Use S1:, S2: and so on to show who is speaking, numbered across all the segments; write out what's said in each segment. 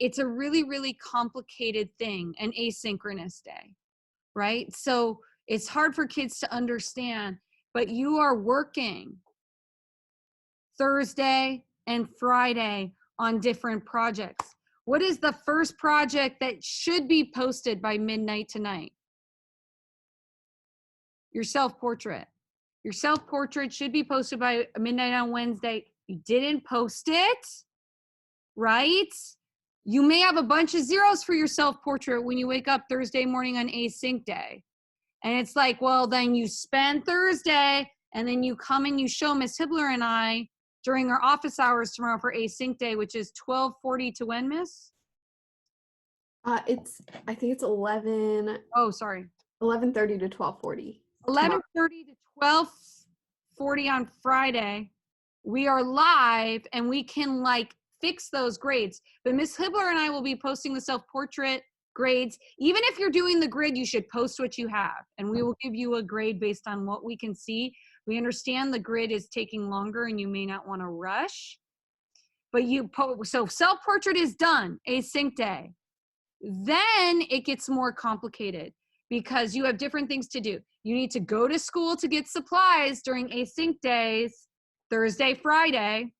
S1: it's a really, really complicated thing, an asynchronous day, right? So it's hard for kids to understand, but you are working Thursday and Friday on different projects. What is the first project that should be posted by midnight tonight? Your self-portrait. Your self-portrait should be posted by midnight on Wednesday. You didn't post it, right? You may have a bunch of zeros for your self-portrait when you wake up Thursday morning on async day. And it's like, well, then you spend Thursday and then you come and you show Miss Hibbler and I during our office hours tomorrow for async day, which is 12:40 to when, Miss?
S2: I think it's 11.
S1: Oh, sorry.
S2: 11:30 to 12:40.
S1: 11:30 to 12:40 on Friday. We are live and we can like fix those grades. But Miss Hibbler and I will be posting the self-portrait grades. Even if you're doing the grid, you should post what you have and we will give you a grade based on what we can see. We understand the grid is taking longer and you may not want to rush, but so self-portrait is done, async day. Then it gets more complicated because you have different things to do. You need to go to school to get supplies during async days, Thursday, Friday,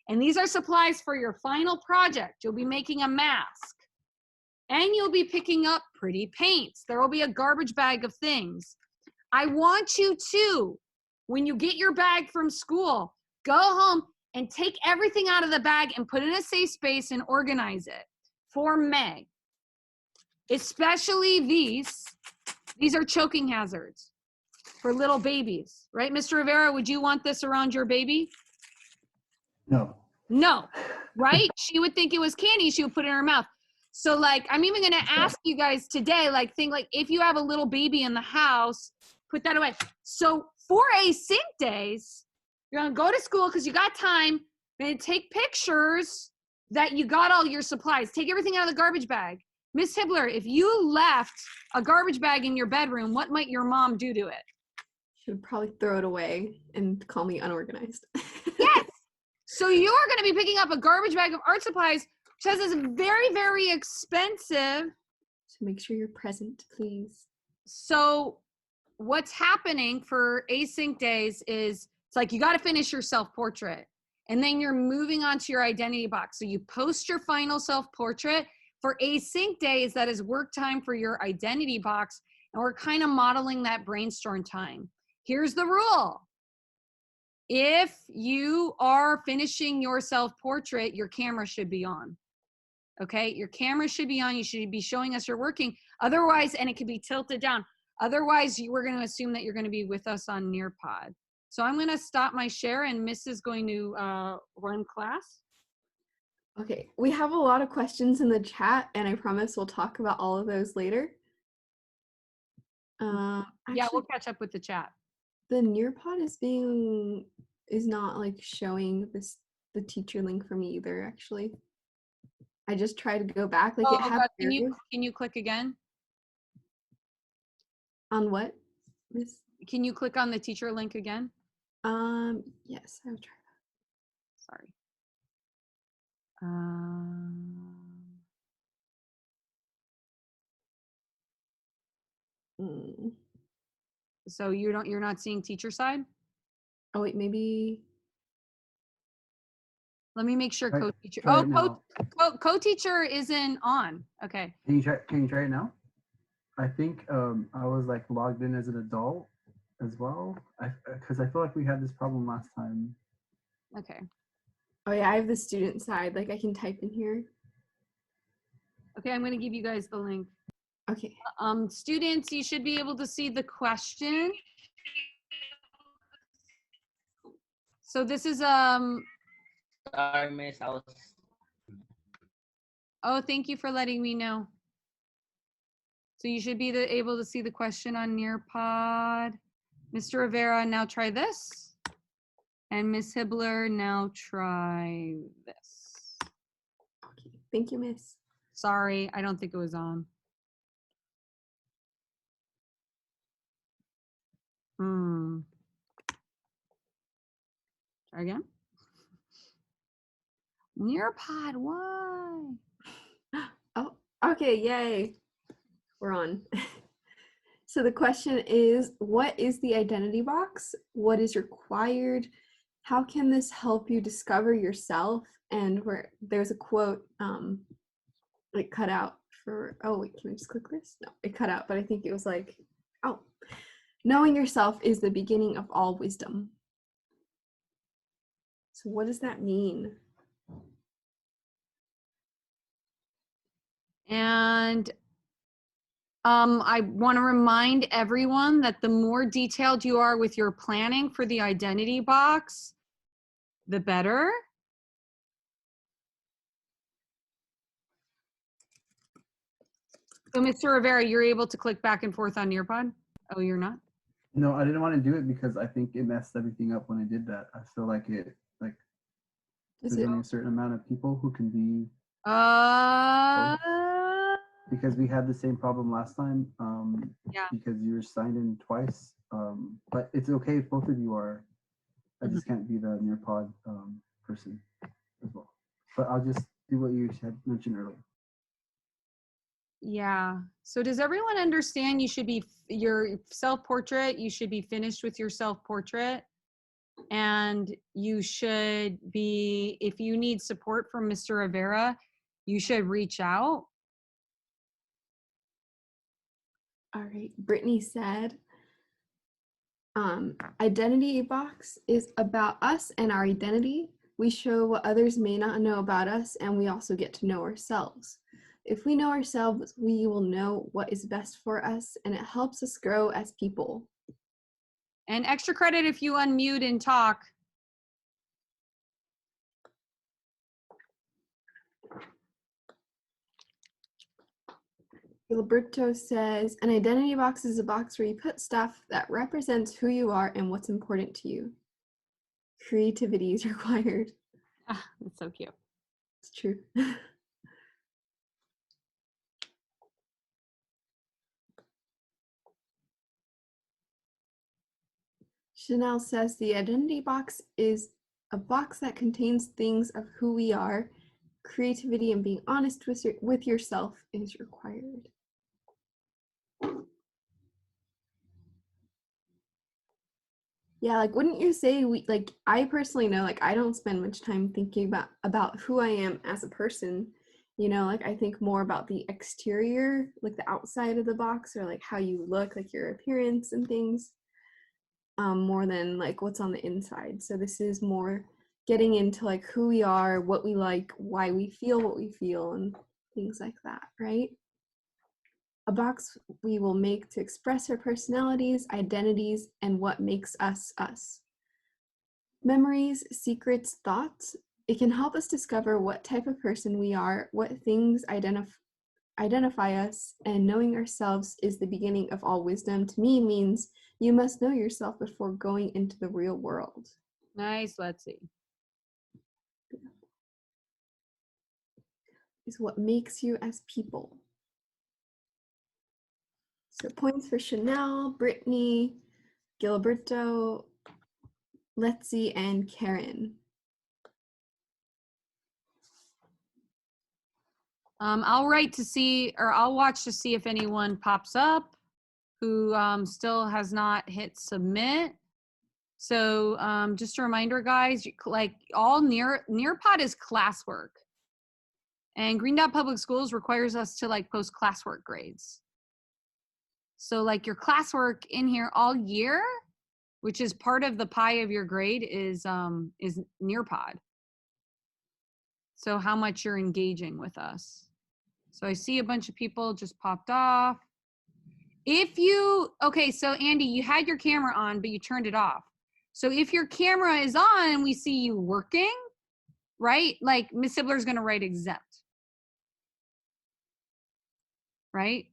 S1: and these are supplies for your final project. You'll be making a mask and you'll be picking up pretty paints. There will be a garbage bag of things. I want you to, when you get your bag from school, go home and take everything out of the bag and put it in a safe space and organize it for May. Especially these are choking hazards for little babies, right? Mr. Rivera, would you want this around your baby?
S3: No.
S1: No, right? She would think it was candy, she would put it in her mouth. So like, I'm even gonna ask you guys today, like think like if you have a little baby in the house, put that away. So for async days, you're gonna go to school because you got time, and take pictures that you got all your supplies. Take everything out of the garbage bag. Miss Hibbler, if you left a garbage bag in your bedroom, what might your mom do to it?
S2: She would probably throw it away and call me unorganized.
S1: Yes. So you're going to be picking up a garbage bag of art supplies, which has this very, very expensive.
S2: So make sure you're present, please.
S1: So what's happening for async days is it's like you got to finish your self-portrait and then you're moving on to your identity box. So you post your final self-portrait. For async days, that is work time for your identity box, and we're kind of modeling that brainstorm time. Here's the rule. If you are finishing your self-portrait, your camera should be on. Okay, your camera should be on. You should be showing us you're working. Otherwise, and it could be tilted down. Otherwise, we're going to assume that you're going to be with us on Nearpod. So I'm going to stop my share, and Miss is going to run class.
S2: Okay, we have a lot of questions in the chat, and I promise we'll talk about all of those later.
S1: Yeah, we'll catch up with the chat.
S2: The Nearpod is not like showing the teacher link for me either. Actually, I just tried to go back. Like
S1: can you click again?
S2: On what, Miss?
S1: Can you click on the teacher link again?
S2: Yes, I'll try that.
S1: Sorry. So you're not seeing teacher side?
S2: Oh wait, maybe.
S1: Let me make sure
S3: Try,
S1: co-teacher. Co-teacher isn't on. Okay.
S3: Can you try it now? I think I was like logged in as an adult as well. Because I feel like we had this problem last time.
S1: Okay.
S2: Oh yeah, I have the student side. Like I can type in here.
S1: Okay, I'm gonna give you guys the link.
S2: Okay.
S1: Students, you should be able to see the question. So this is
S4: Sorry, Miss.
S1: Oh, thank you for letting me know. So you should be able to see the question on Nearpod. Mr. Rivera, now try this. And Miss Hibbler, now try this.
S2: Okay. Thank you, Miss.
S1: Sorry, I don't think it was on. Try again. Nearpod, why?
S2: Okay, yay. We're on. So the question is, what is the identity box? What is required? How can this help you discover yourself? And where there's a quote, it cut out for, oh wait, can we just click this? No, it cut out, but I think it was like, oh, knowing yourself is the beginning of all wisdom. So what does that mean?
S1: And I want to remind everyone that the more detailed you are with your planning for the identity box, the better. So, Mr. Rivera, you're able to click back and forth on Nearpod? Oh, you're not?
S3: No, I didn't want to do it because I think it messed everything up when I did that. I feel like
S2: Does
S3: there's
S2: it?
S3: only a certain amount of people who can be, because we had the same problem last time.
S1: Yeah.
S3: Because you were signed in twice. But it's okay if both of you are. I just can't be the Nearpod person as well. But I'll just do what you had mentioned earlier.
S1: Yeah. So does everyone understand you should be your self-portrait, you should be finished with your self-portrait, and you should be, if you need support from Mr. Rivera, you should reach out.
S2: All right, Brittany said, identity box is about us and our identity. We show what others may not know about us, and we also get to know ourselves. If we know ourselves, we will know what is best for us, and it helps us grow as people.
S1: And extra credit if you unmute and talk.
S2: Gilberto says, an identity box is a box where you put stuff that represents who you are and what's important to you. Creativity is required.
S1: Ah, that's so cute.
S2: It's true. Chanel says the identity box is a box that contains things of who we are. Creativity and being honest with yourself is required. Yeah, like wouldn't you say I personally know I don't spend much time thinking about who I am as a person. You know, I think more about the exterior, like the outside of the box, or like how you look, like your appearance and things. More than like what's on the inside. So this is more getting into like who we are, what we like, why we feel what we feel, and things like that, right? A box we will make to express our personalities, identities, and what makes us us. Memories, secrets, thoughts. It can help us discover what type of person we are, what things identify us, and knowing ourselves is the beginning of all wisdom. To me means you must know yourself before going into the real world.
S1: Nice, let's see.
S2: Is what makes you as people. So points for Chanel, Brittany, Gilberto, Letzi, and Karen.
S1: I'll write to see, or I'll watch to see if anyone pops up who still has not hit submit. So just a reminder, guys, like all Nearpod is classwork. And Green Dot Public Schools requires us to like post classwork grades. So like your classwork in here all year, which is part of the pie of your grade, is Nearpod. So how much you're engaging with us. So I see a bunch of people just popped off. Okay, so Andy, you had your camera on, but you turned it off. So if your camera is on and we see you working, right? Like Miss Sibler is going to write exempt. Right?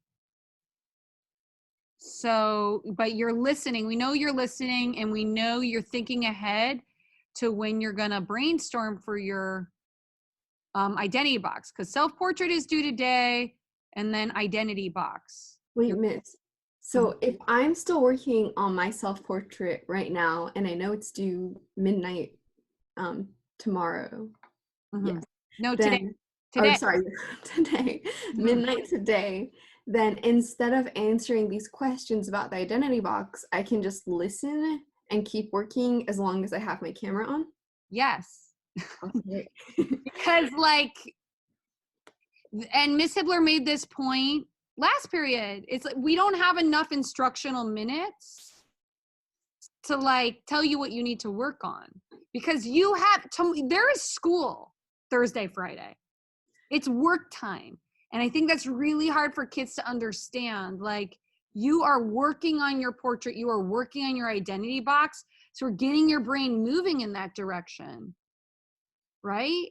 S1: So, but you're listening. We know you're listening, and we know you're thinking ahead to when you're going to brainstorm for your identity box, because self-portrait is due today, and then identity box.
S2: Wait, Miss. So if I'm still working on my self-portrait right now, and I know it's due midnight tomorrow,
S1: Mm-hmm.
S2: yes.
S1: No,
S2: Then,
S1: today. Today.
S2: or sorry, today, midnight today, then instead of answering these questions about the identity box, I can just listen and keep working as long as I have my camera on?
S1: Yes.
S2: Okay.
S1: Because like, and Miss Hibbler made this point last period. It's like we don't have enough instructional minutes to like tell you what you need to work on, because you have there is school Thursday, Friday. It's work time. And I think that's really hard for kids to understand. Like, you are working on your portrait, you are working on your identity box. So we're getting your brain moving in that direction, right?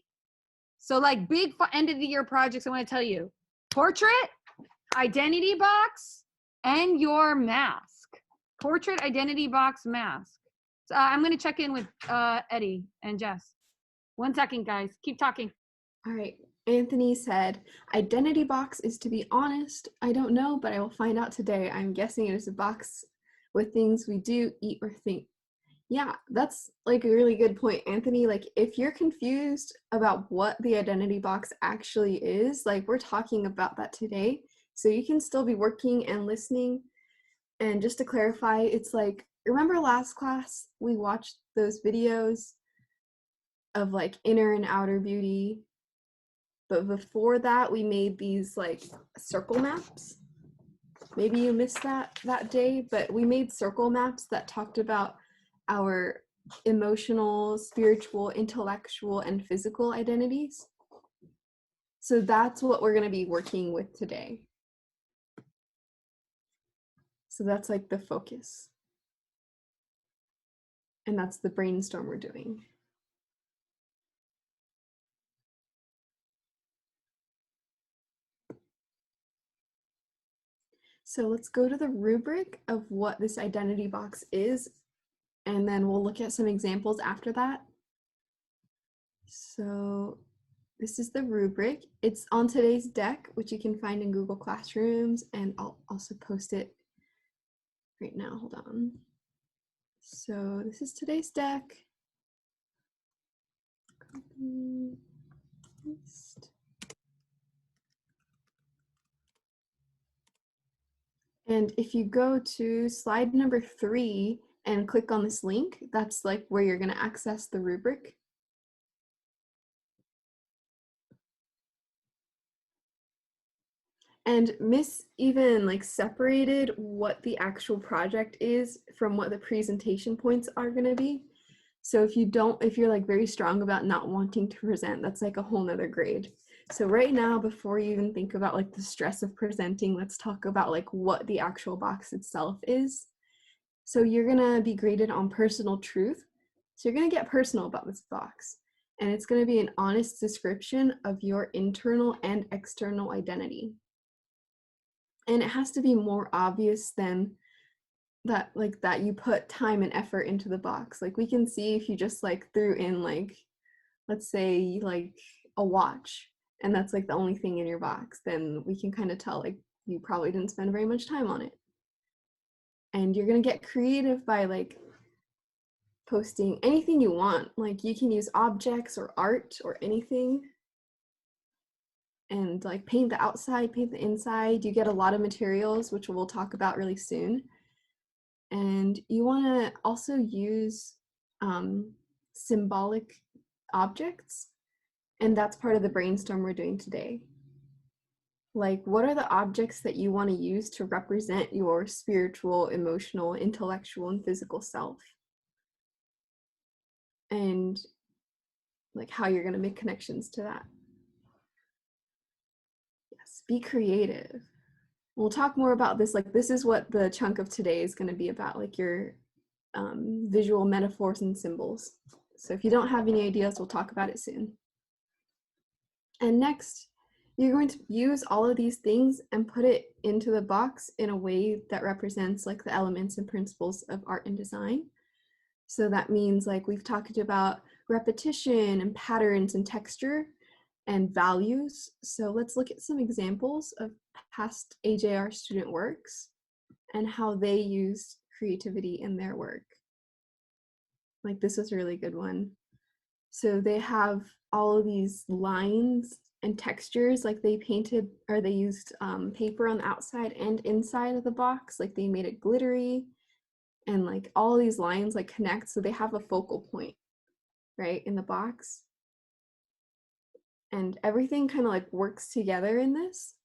S1: So like big end of the year projects, I want to tell you, portrait, identity box, and your mask. Portrait, identity box, mask. So, I'm going to check in with Eddie and Jess. 1 second, guys. Keep talking.
S2: All right. Anthony said, identity box is, to be honest, I don't know, but I will find out today. I'm guessing it is a box with things we do, eat, or think. Yeah, that's like a really good point, Anthony. Like, if you're confused about what the identity box actually is, like, we're talking about that today. So you can still be working and listening. And just to clarify, it's like, remember last class, we watched those videos of like inner and outer beauty. But before that, we made these like circle maps. Maybe you missed that day, but we made circle maps that talked about our emotional, spiritual, intellectual, and physical identities. So that's what we're going to be working with today. So that's like the focus. And that's the brainstorm we're doing. So let's go to the rubric of what this identity box is, and then we'll look at some examples after that. So this is the rubric. It's on today's deck, which you can find in Google Classrooms, and I'll also post it right now. Hold on. So this is today's deck. Copy, paste. And if you go to slide number 3 and click on this link, that's like where you're going to access the rubric. And Miss even like separated what the actual project is from what the presentation points are going to be. So if you're like very strong about not wanting to present, that's like a whole nother grade. So right now, before you even think about like the stress of presenting, let's talk about like what the actual box itself is. So you're gonna be graded on personal truth. So you're gonna get personal about this box. And it's gonna be an honest description of your internal and external identity. And it has to be more obvious than that, like that you put time and effort into the box. Like we can see if you just like threw in like, let's say like a watch, and that's like the only thing in your box, then we can kind of tell like you probably didn't spend very much time on it. And you're gonna get creative by like posting anything you want. Like you can use objects or art or anything, and like paint the outside, paint the inside. You get a lot of materials, which we'll talk about really soon. And you want to also use symbolic objects, and that's part of the brainstorm we're doing today. Like, what are the objects that you want to use to represent your spiritual, emotional, intellectual, and physical self? And like how you're going to make connections to that. Yes, be creative. We'll talk more about this. Like, this is what the chunk of today is going to be about, like your visual metaphors and symbols. So if you don't have any ideas, we'll talk about it soon. And next, you're going to use all of these things and put it into the box in a way that represents like the elements and principles of art and design. So that means like we've talked about repetition and patterns and texture and values. So let's look at some examples of past AJR student works and how they used creativity in their work. Like this is a really good one. So they have all of these lines and textures. Like they painted or they used paper on the outside and inside of the box. Like they made it glittery, and like all these lines like connect, so they have a focal point, right, in the box. And everything kind of like works together in this.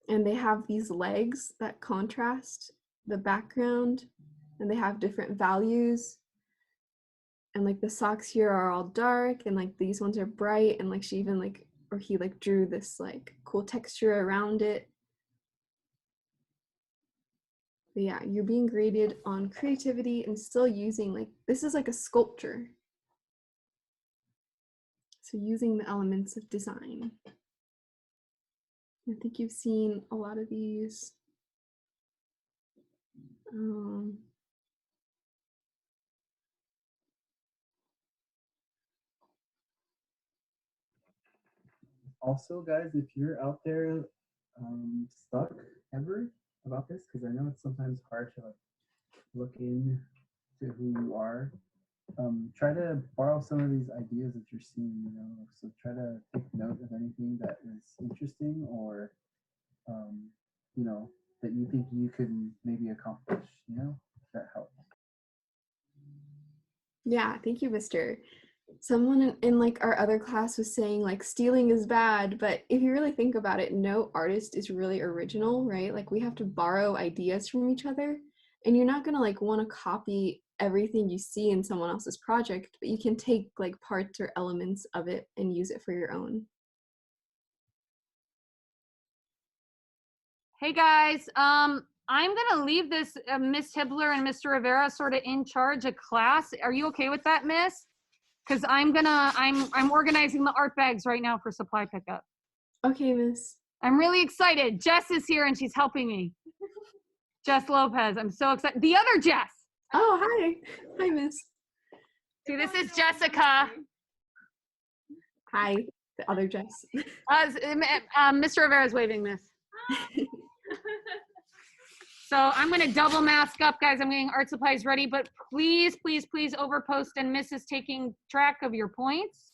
S2: And they have these legs that contrast the background, and they have different values. And like the socks here are all dark, and like these ones are bright, and like she even like, or he like drew this like cool texture around it. But yeah, you're being graded on creativity and still using like, this is like a sculpture. So using the elements of design. I think you've seen a lot of these.
S3: Also, guys, if you're out there stuck ever about this, because I know it's sometimes hard to like look into who you are, try to borrow some of these ideas that you're seeing, you know, so try to take note of anything that is interesting or you know, that you think you could maybe accomplish, you know, that helps.
S2: Yeah, thank you, Mr. Someone in like our other class was saying like stealing is bad, but if you really think about it, no artist is really original, right? Like we have to borrow ideas from each other, and you're not gonna like want to copy everything you see in someone else's project, but you can take like parts or elements of it and use it for your own.
S1: Hey guys, I'm gonna leave this Miss Hibbler and Mr. Rivera sort of in charge of class. Are you okay with that, Miss? Because I'm organizing the art bags right now for supply pickup.
S2: Okay, Miss.
S1: I'm really excited. Jess is here and she's helping me. Jess Lopez. I'm so excited. The other Jess.
S2: Oh, hi. Hi, Miss.
S1: See, this is Jessica.
S2: Hi, the other Jess.
S1: Mr. Rivera is waving, Miss. So I'm going to double mask up, guys. I'm getting art supplies ready, but please, please, please overpost, and Miss is taking track of your points.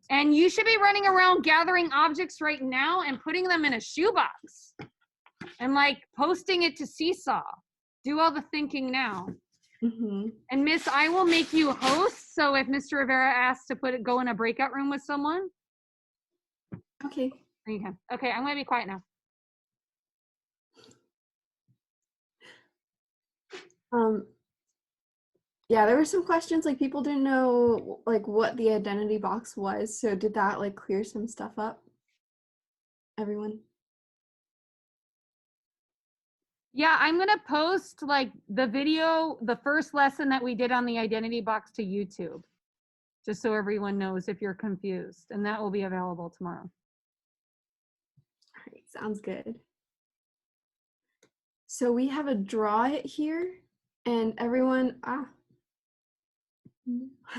S1: And you should be running around gathering objects right now and putting them in a shoebox and like posting it to Seesaw. Do all the thinking now.
S2: Mm-hmm.
S1: And Miss, I will make you host. So if Mr. Rivera asks to go in a breakout room with someone.
S2: Okay.
S1: You can. Okay, I'm going to be quiet now.
S2: Yeah, there were some questions like people didn't know like what the identity box was. So did that like clear some stuff up? Everyone?
S1: Yeah, I'm going to post like the video, the first lesson that we did on the identity box to YouTube, just so everyone knows if you're confused, and that will be available tomorrow.
S2: All right, sounds good. So we have a draw it here, and everyone,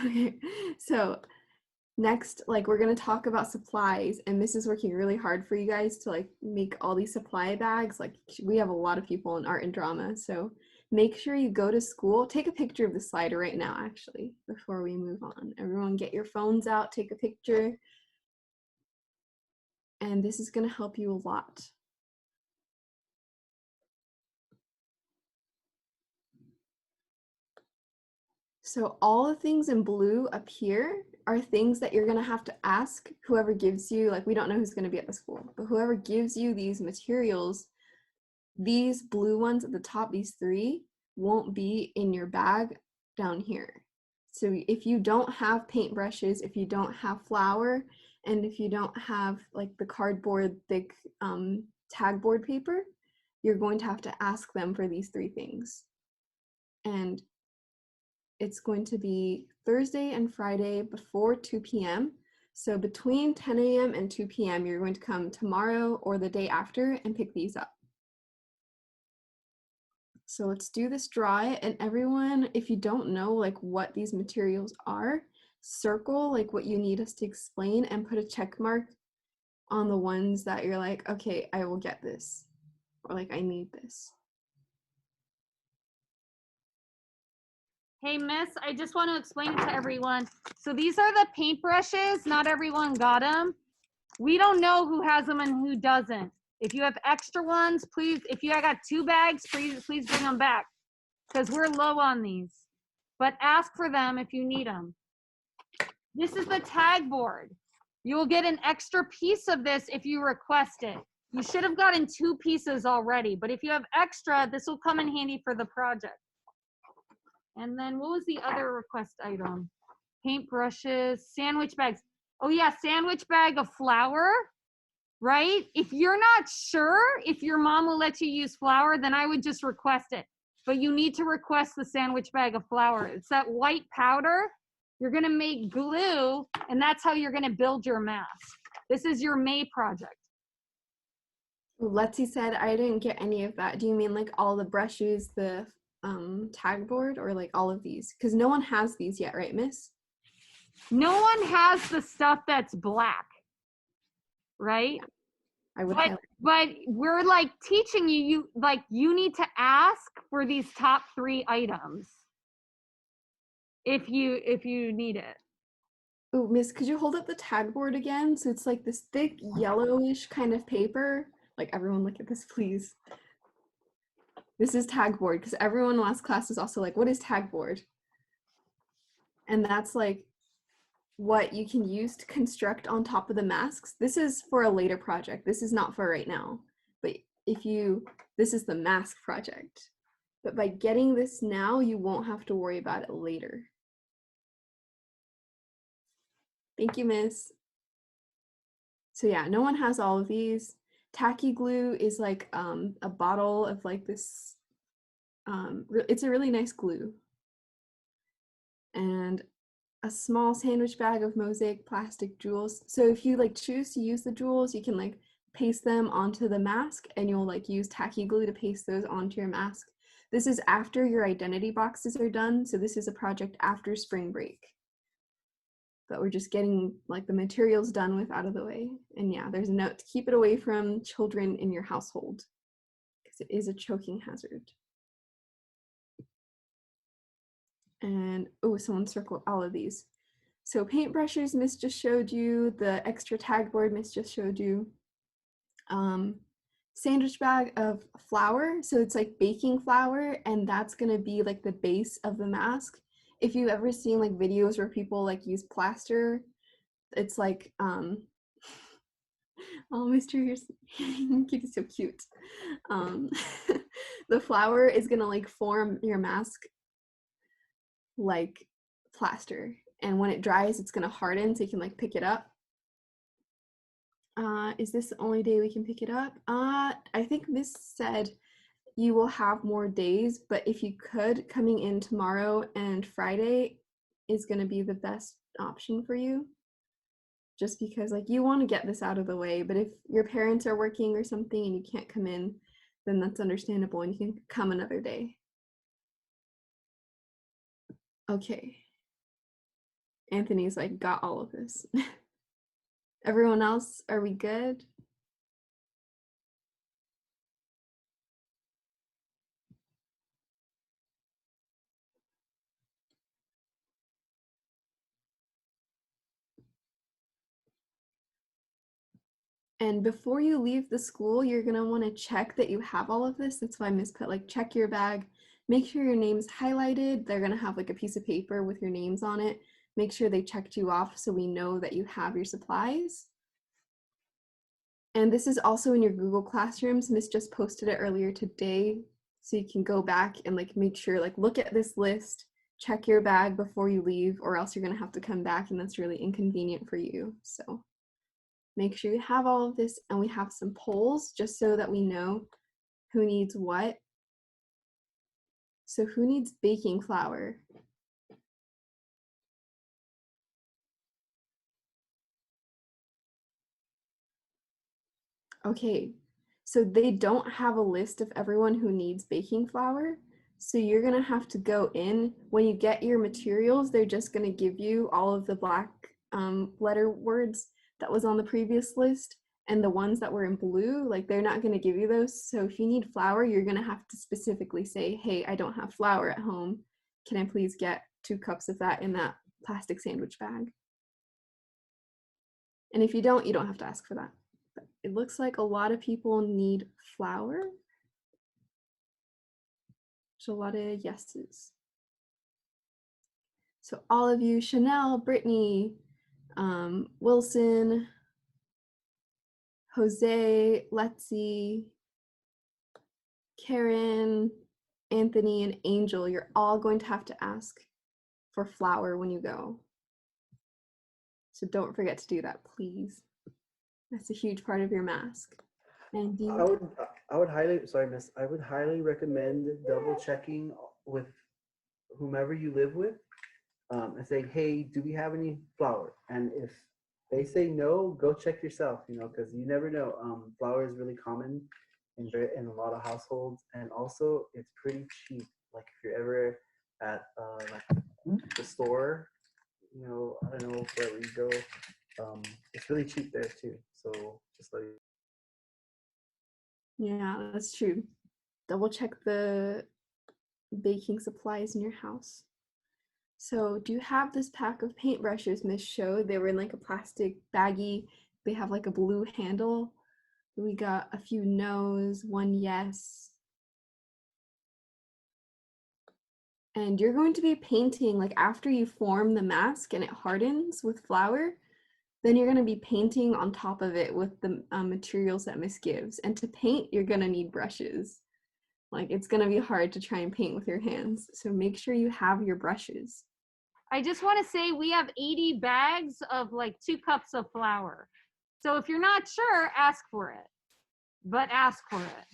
S2: okay. So next, like we're gonna talk about supplies, and Miss is working really hard for you guys to like make all these supply bags. Like we have a lot of people in art and drama, so make sure you go to school. Take a picture of the slider right now, actually, before we move on. Everyone get your phones out, take a picture. And this is gonna help you a lot. So all the things in blue up here are things that you're gonna have to ask whoever gives you, like we don't know who's gonna be at the school, but whoever gives you these materials, these blue ones at the top, these three, won't be in your bag down here. So if you don't have paintbrushes, if you don't have flour, and if you don't have like the cardboard thick tag board paper, you're going to have to ask them for these three things. And it's going to be Thursday and Friday before 2 p.m. So between 10 a.m. and 2 p.m., you're going to come tomorrow or the day after and pick these up. So let's do this draw it. And everyone, if you don't know like what these materials are, circle like what you need us to explain and put a check mark on the ones that you're like, okay, I will get this, or like I need this.
S1: Hey, miss, I just want to explain it to everyone. So these are the paintbrushes. Not everyone got them. We don't know who has them and who doesn't. If you have extra ones, please, if I got 2 bags, please bring them back because we're low on these. But ask for them if you need them. This is the tag board. You will get an extra piece of this if you request it. You should have gotten 2 pieces already, but if you have extra, this will come in handy for the project. And then what was the other request item? Paint brushes, sandwich bags. Oh yeah, sandwich bag of flour, right? If you're not sure if your mom will let you use flour, then I would just request it. But you need to request the sandwich bag of flour. It's that white powder. You're gonna make glue, and that's how you're gonna build your mask. This is your May project.
S2: Letsy said, I didn't get any of that. Do you mean like all the brushes, the tag board, or like all of these? Because no one has these yet, right, miss?
S1: No one has the stuff that's black, right?
S2: I would
S1: But we're like teaching you, you need to ask for these top 3 items if you need it.
S2: Oh, miss, could you hold up the tag board again? So it's like this thick yellowish kind of paper. Like, everyone look at this, please. This is tag board, because everyone last class is also like, what is tag board? And that's like what you can use to construct on top of the masks. This is for a later project. This is not for right now. But this is the mask project. But by getting this now, you won't have to worry about it later. Thank you, miss. So yeah, no one has all of these. Tacky glue is like a bottle of like this, it's a really nice glue. And a small sandwich bag of mosaic plastic jewels. So if you like choose to use the jewels, you can like paste them onto the mask, and you'll like use tacky glue to paste those onto your mask. This is after your identity boxes are done. So this is a project after spring break. But we're just getting like the materials done with out of the way. And yeah, there's a note to keep it away from children in your household because it is a choking hazard. And oh, someone circled all of these. So paintbrushes, Miss just showed you. The extra tag board, Miss just showed you. Sandwich bag of flour. So it's like baking flour, and that's gonna be like the base of the mask. If you've ever seen like videos where people like use plaster, it's like, oh, Mr. Kid is so cute. The flour is gonna like form your mask like plaster, and when it dries, it's gonna harden so you can like pick it up. Is this the only day we can pick it up? I think Miss said you will have more days, but if you could, coming in tomorrow and Friday is going to be the best option for you. Just because like you want to get this out of the way, but if your parents are working or something and you can't come in, then that's understandable and you can come another day. Okay. Anthony's like, got all of this. Everyone else, are we good? And before you leave the school, you're gonna wanna check that you have all of this. That's why Miss put like, check your bag. Make sure your name's highlighted. They're gonna have like a piece of paper with your names on it. Make sure they checked you off so we know that you have your supplies. And this is also in your Google Classrooms. Miss just posted it earlier today. So you can go back and like make sure, like look at this list, check your bag before you leave, or else you're gonna have to come back and that's really inconvenient for you. So make sure you have all of this, and we have some polls just so that we know who needs what. So who needs baking flour? Okay, so they don't have a list of everyone who needs baking flour. So you're gonna have to go in, when you get your materials, they're just gonna give you all of the black letter words that was on the previous list, and the ones that were in blue, like they're not gonna give you those. So if you need flour, you're gonna have to specifically say, hey, I don't have flour at home. can I please get 2 cups of that in that plastic sandwich bag? And if you don't have to ask for that. But it looks like a lot of people need flour. There's a lot of yeses. So all of you, Chanel, Brittany, Wilson, Jose, Letzi, Karen, Anthony, and Angel, you're all going to have to ask for flour when you go. So don't forget to do that, please. That's a huge part of your mask. And
S3: I would highly, sorry, miss, I would highly recommend double checking with whomever you live with and saying, hey, do we have any flour? And if they say no, go check yourself, you know, because you never know. Flour is really common in a lot of households, and also it's pretty cheap. Like if you're ever at like the store, you know, I don't know, wherever you go, it's really cheap there too. So just like.
S2: yeah, that's true. Double check the baking supplies in your house. So do you have this pack of paintbrushes Miss showed? They were in like a plastic baggie. They have like a blue handle. We got a few no's, 1 yes. And you're going to be painting, like after you form the mask and it hardens with flour, then you're going to be painting on top of it with the materials that Miss gives. And to paint, you're going to need brushes. Like it's going to be hard to try and paint with your hands. So make sure you have your brushes.
S1: I just want to say we have 80 bags of like 2 cups of flour. So if you're not sure, ask for it. But ask for it.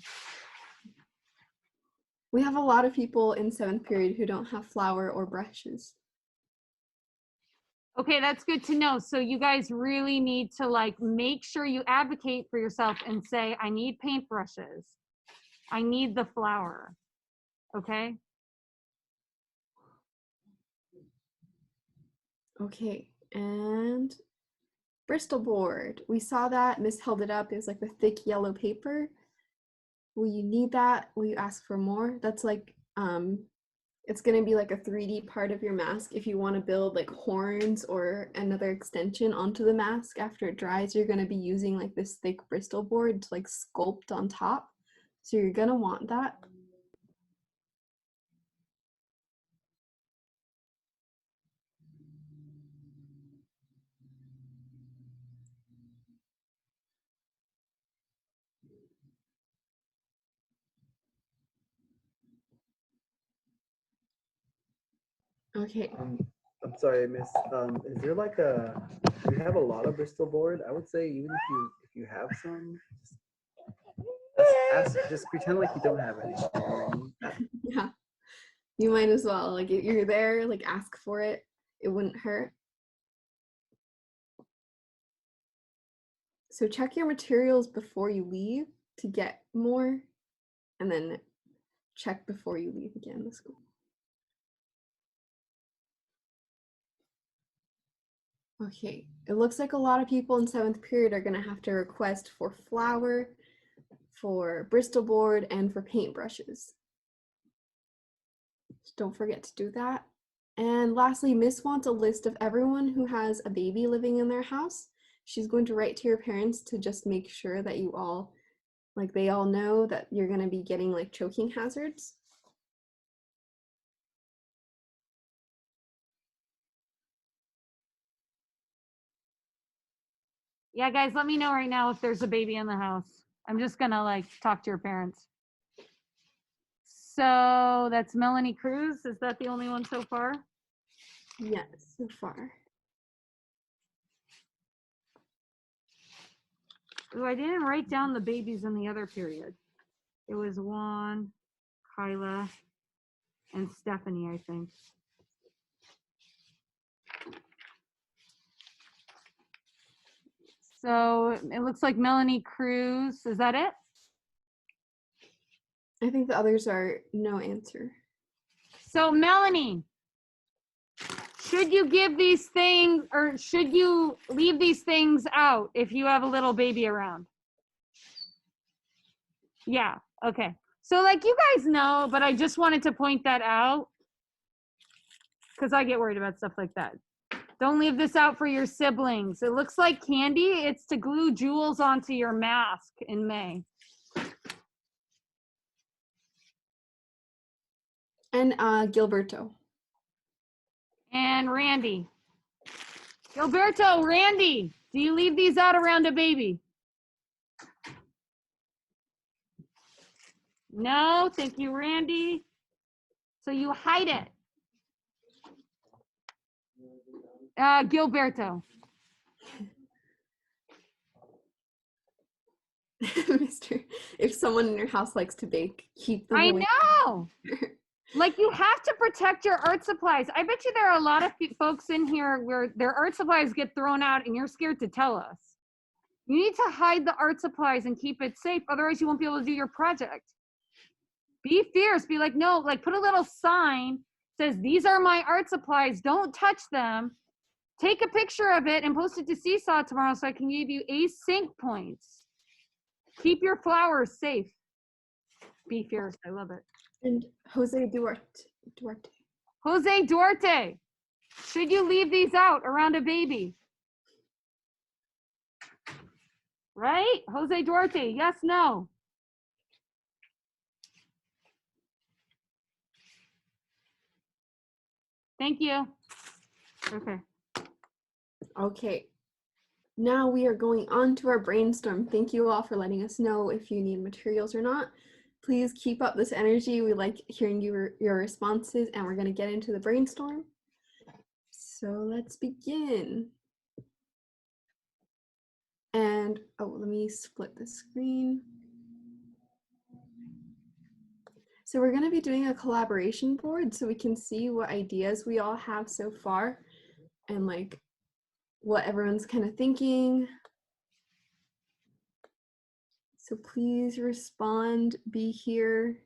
S2: We have a lot of people in 7th period who don't have flour or brushes.
S1: Okay, that's good to know. So you guys really need to like make sure you advocate for yourself and say, I need paintbrushes. I need the flour. Okay?
S2: Okay, and Bristol board. We saw that. Miss held it up. It was like the thick yellow paper. Will you need that? Will you ask for more? That's like, it's gonna be like a 3D part of your mask. If you wanna build like horns or another extension onto the mask after it dries, you're gonna be using like this thick Bristol board to like sculpt on top. So you're gonna want that. Okay.
S3: I'm sorry, miss. Is there like a? Do you have a lot of Bristol board? I would say even if you have some, just pretend like you don't have any. You know what I mean?
S2: Yeah, you might as well. Like if you're there, like ask for it. It wouldn't hurt. So check your materials before you leave to get more, and then check before you leave again the school. Okay, it looks like a lot of people in 7th period are gonna have to request for flour, for Bristol board, and for paintbrushes. So don't forget to do that. And lastly, Miss wants a list of everyone who has a baby living in their house. She's going to write to your parents to just make sure that you all, like they all know that you're gonna be getting like choking hazards.
S1: Yeah, guys, let me know right now if there's a baby in the house. I'm just gonna like talk to your parents. So that's Melanie Cruz. Is that the only one so far?
S2: Yes, so far.
S1: Oh, I didn't write down the babies in the other period. It was Juan, Kyla, and Stephanie, I think. So it looks like Melanie Cruz. Is that it?
S2: I think the others are no answer.
S1: So Melanie, should you give these things or should you leave these things out if you have a little baby around? Yeah, okay. So like you guys know, but I just wanted to point that out. because I get worried about stuff like that. Don't leave this out for your siblings. It looks like candy. It's to glue jewels onto your mask in May.
S2: And Gilberto.
S1: And Randy. Gilberto, Randy, do you leave these out around a baby? No, thank you, Randy. So you hide it. Gilberto.
S2: Mister, if someone in your house likes to bake, keep them
S1: I
S2: away.
S1: know. Like, you have to protect your art supplies. I bet you there are a lot of folks in here where their art supplies get thrown out and you're scared to tell us. You need to hide the art supplies and keep it safe. Otherwise, you won't be able to do your project. Be fierce. Be like, no, like put a little sign says, these are my art supplies. Don't touch them. Take a picture of it and post it to Seesaw tomorrow so I can give you async points. Keep your flowers safe. Be fierce. I love it.
S2: And Jose Duarte.
S1: Jose Duarte. Should you leave these out around a baby? Right? Jose Duarte. Yes, no. Thank you. Okay.
S2: Okay. Now we are going on to our brainstorm. Thank you all for letting us know if you need materials or not. Please keep up this energy. We like hearing your responses, and we're going to get into the brainstorm. So let's begin. And let me split the screen. So we're going to be doing a collaboration board so we can see what ideas we all have so far and like what everyone's kind of thinking. So please respond, be here.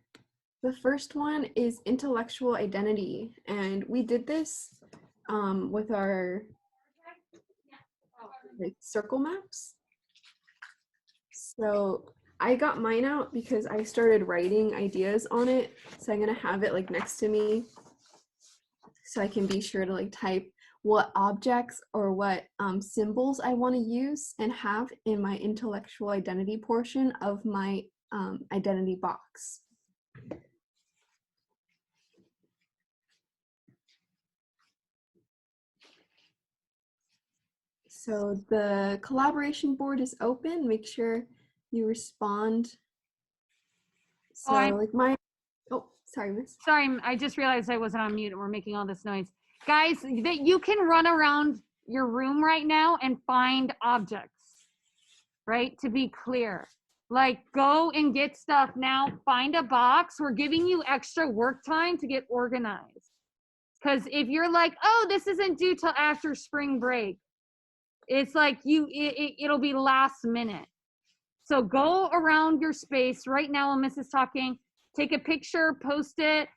S2: The first one is intellectual identity. And we did this with our circle maps. So I got mine out because I started writing ideas on it. So I'm gonna have it like next to me so I can be sure to like type what objects or what symbols I want to use and have in my intellectual identity portion of my identity box. So the collaboration board is open. Make sure you respond. So like my, oh, sorry, miss.
S1: Sorry, I just realized I wasn't on mute and we're making all this noise. Guys, that you can run around your room right now and find objects, right? To be clear, like go and get stuff now, find a box. We're giving you extra work time to get organized. Because if you're like, oh, this isn't due till after spring break, it's like it'll be last minute. So go around your space right now when Miss is talking, take a picture, post it,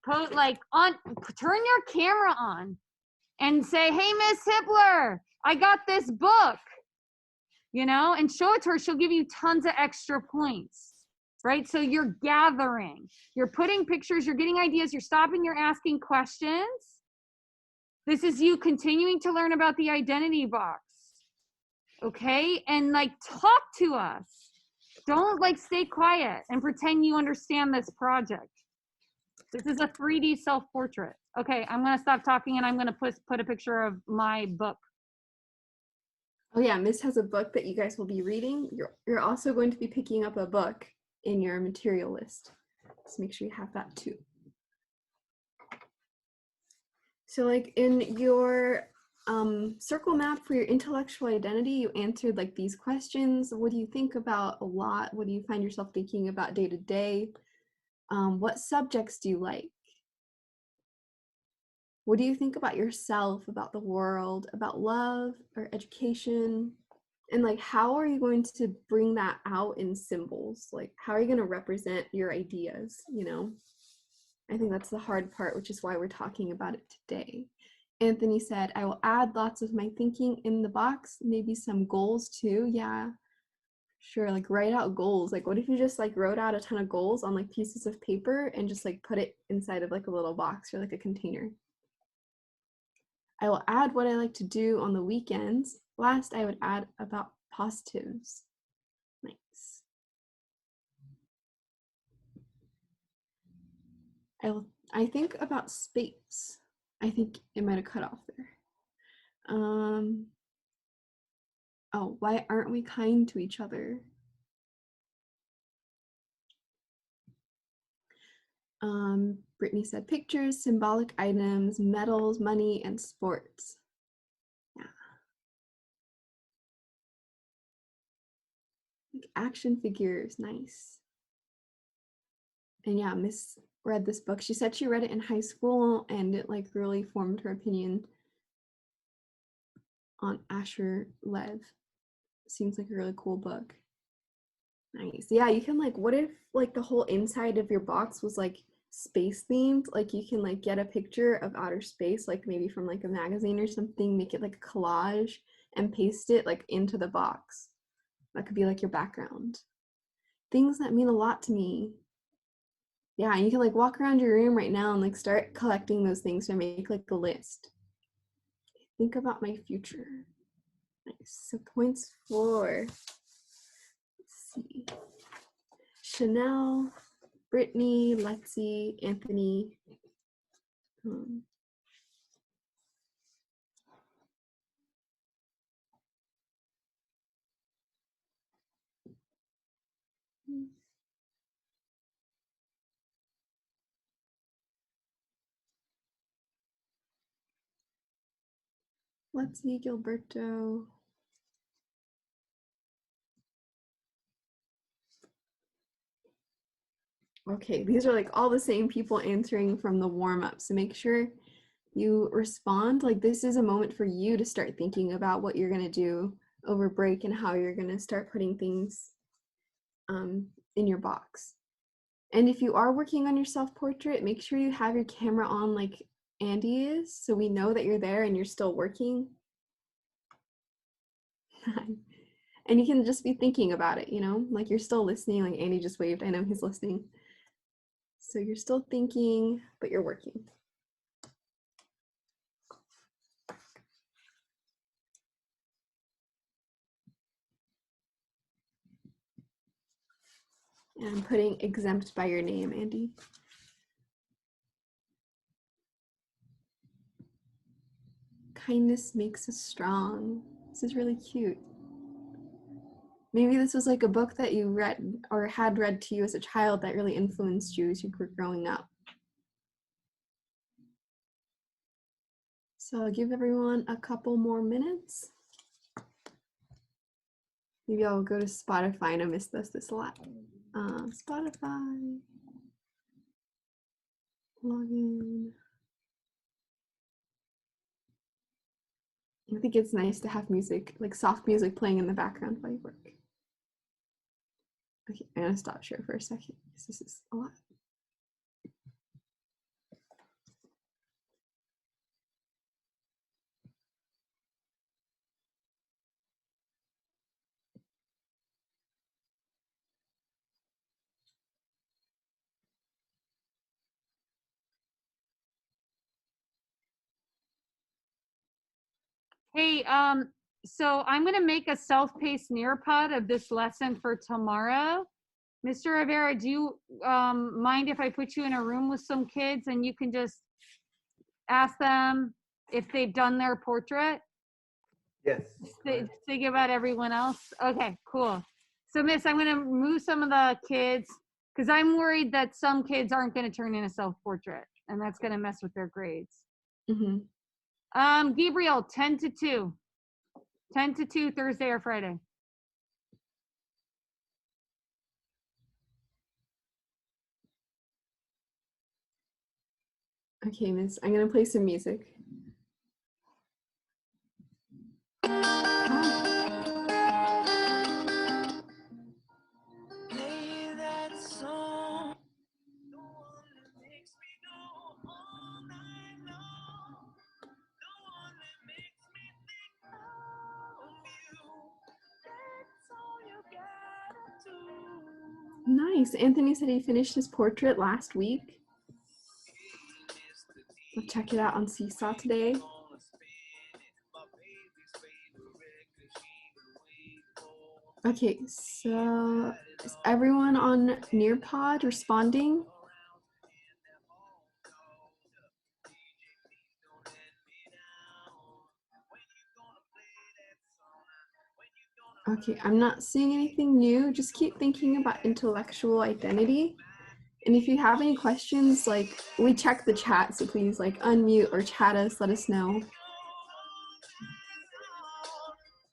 S1: turn your camera on and say, hey, Miss Hibbler, I got this book, and show it to her. She'll give you tons of extra points, right? So you're gathering, you're putting pictures, you're getting ideas, you're stopping, you're asking questions. This is you continuing to learn about the identity box, okay? And like, talk to us. Don't like stay quiet and pretend you understand this project. This is a 3D self-portrait. Okay, I'm gonna stop talking and I'm gonna put a picture of my book.
S2: Oh yeah, Miss has a book that you guys will be reading. You're also going to be picking up a book in your material list. So make sure you have that too. So like in your circle map for your intellectual identity, you answered like these questions. What do you think about a lot? What do you find yourself thinking about day to day? What subjects do you like? What do you think about yourself, about the world, about love or education? And like, how are you going to bring that out in symbols? Like, how are you going to represent your ideas, I think that's the hard part, which is why we're talking about it today. Anthony said, I will add lots of my thinking in the box, maybe some goals too. Yeah, sure. Like write out goals. Like what if you just like wrote out a ton of goals on like pieces of paper and just like put it inside of like a little box or like a container? I will add what I like to do on the weekends. Last, I would add about positives. Nice. I think about space. I think it might have cut off there. Oh, why aren't we kind to each other? Brittany said pictures, symbolic items, medals, money, and sports. Yeah. Like action figures, nice. And yeah, Miss read this book. She said she read it in high school and it like really formed her opinion on Asher Lev. Seems like a really cool book. Nice. Yeah, you can like, what if like the whole inside of your box was like space themed? Like you can like get a picture of outer space, like maybe from like a magazine or something, make it like a collage and paste it like into the box. That could be like your background. Things that mean a lot to me. Yeah, and you can like walk around your room right now and like start collecting those things or make like a list. Think about my future. Nice. So points for, let's see, Chanel, Brittany, Lexi, Anthony. Lexi, Gilberto. Okay, these are like all the same people answering from the warm-up. So make sure you respond. Like this is a moment for you to start thinking about what you're gonna do over break and how you're gonna start putting things in your box. And if you are working on your self-portrait, make sure you have your camera on like Andy is, so we know that you're there and you're still working. And you can just be thinking about it, you know, like you're still listening, like Andy just waved, I know he's listening. So you're still thinking, but you're working. And I'm putting exempt by your name, Andy. Kindness makes us strong. This is really cute. Maybe this was like a book that you read or had read to you as a child that really influenced you as you were growing up. So I'll give everyone a couple more minutes. Maybe I'll go to Spotify and I missed this a lot. Spotify, login. I think it's nice to have music, like soft music playing in the background while you work. Okay, I'm gonna stop share for a second because this is a lot.
S1: Hey, so I'm gonna make a self-paced Nearpod of this lesson for tomorrow. Mr. Rivera, do you mind if I put you in a room with some kids and you can just ask them if they've done their portrait?
S3: Yes.
S1: Think about everyone else. Okay, cool. So Miss, I'm gonna move some of the kids because I'm worried that some kids aren't gonna turn in a self-portrait and that's gonna mess with their grades. Gabriel, 10 to 2. 10 to 2, Thursday or Friday.
S2: Okay, Miss, I'm gonna play some music. Nice. Anthony said he finished his portrait last week. I'll check it out on Seesaw today. Okay, so is everyone on Nearpod responding? Okay, I'm not seeing anything new. Just keep thinking about intellectual identity. And if you have any questions, like we check the chat, so please like unmute or chat us, let us know.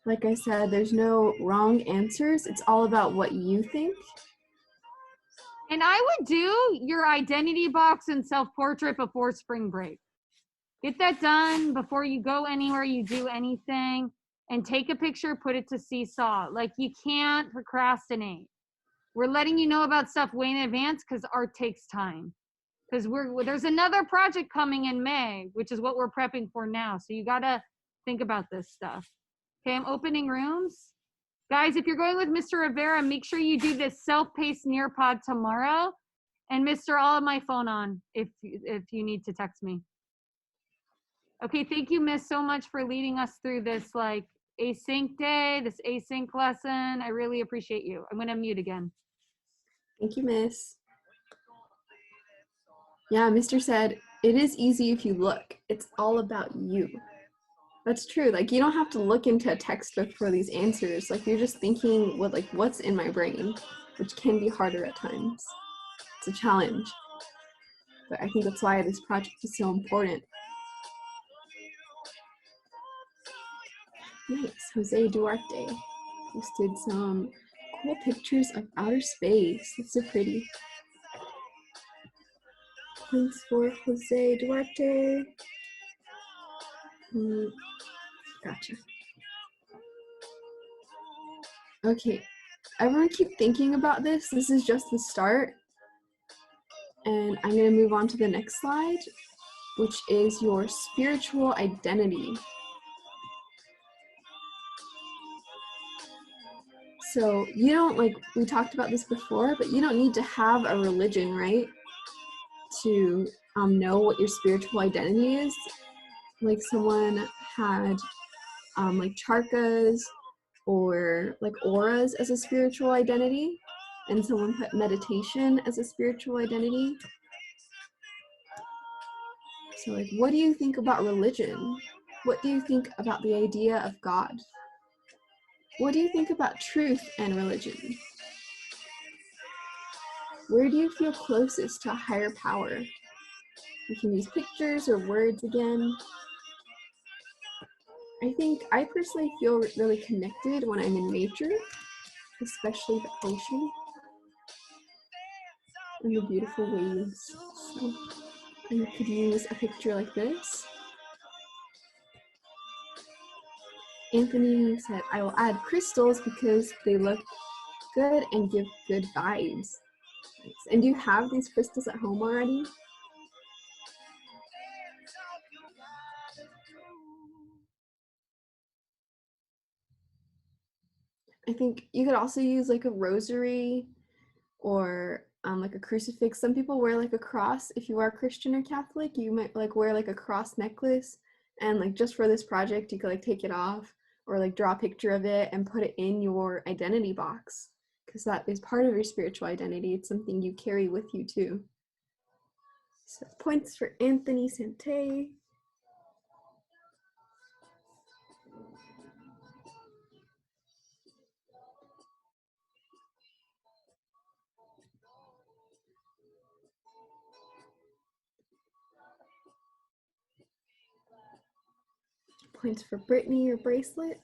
S2: Like I said, there's no wrong answers. It's all about what you think.
S1: And I would do your identity box and self-portrait before spring break. Get that done before you go anywhere, you do anything, and take a picture, put it to Seesaw. Like, you can't procrastinate. We're letting you know about stuff way in advance because art takes time. Because there's another project coming in May, which is what we're prepping for now. So you gotta think about this stuff. Okay, I'm opening rooms. Guys, if you're going with Mr. Rivera, make sure you do this self-paced Nearpod tomorrow. And Mr. I'll have my phone on if you need to text me. Okay, thank you, Miss, so much for leading us through this like async day, this async lesson. I really appreciate you. I'm gonna mute again.
S2: Thank you, Miss. Yeah, Mr. said, it is easy if you look. It's all about you. That's true. Like, you don't have to look into a textbook for these answers. Like, you're just thinking with like what's in my brain, which can be harder at times. It's a challenge. But I think that's why this project is so important. Nice. Jose Duarte posted some cool pictures of outer space. That's so pretty. Thanks for Jose Duarte. Gotcha. Okay, everyone keep thinking about this. This is just the start. And I'm gonna move on to the next slide, which is your spiritual identity. So you don't, like we talked about this before, but you don't need to have a religion, right? To know what your spiritual identity is. Like someone had like charkas or like auras as a spiritual identity, and someone put meditation as a spiritual identity. So like, what do you think about religion? What do you think about the idea of God? What do you think about truth and religion? Where do you feel closest to a higher power? You can use pictures or words again. I think I personally feel really connected when I'm in nature, especially the ocean and the beautiful waves. So you could use a picture like this. Anthony said, I will add crystals because they look good and give good vibes. Nice. And do you have these crystals at home already? I think you could also use like a rosary or like a crucifix. Some people wear like a cross. If you are Christian or Catholic, you might like wear like a cross necklace, and like just for this project you could like take it off or like draw a picture of it and put it in your identity box, because that is part of your spiritual identity. It's something you carry with you too. So points for Anthony Sante. Points for Brittany, your bracelet.